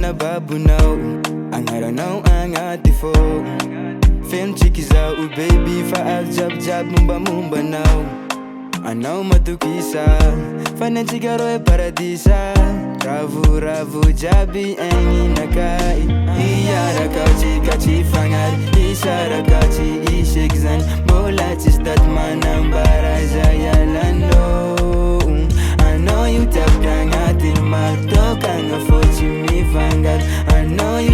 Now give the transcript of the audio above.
na babunao Angaranao angatifo Film chikizao baby fa jab mumba now Anao matukisa Fananchigaro e paradisa Ravu jabi engi nakai Iyara kauchi kachi fangar Isara kauchi ishikzan Bola chistat manambara zayalano I know you tap gang atil mar Tokanga fochi mi vangar I know you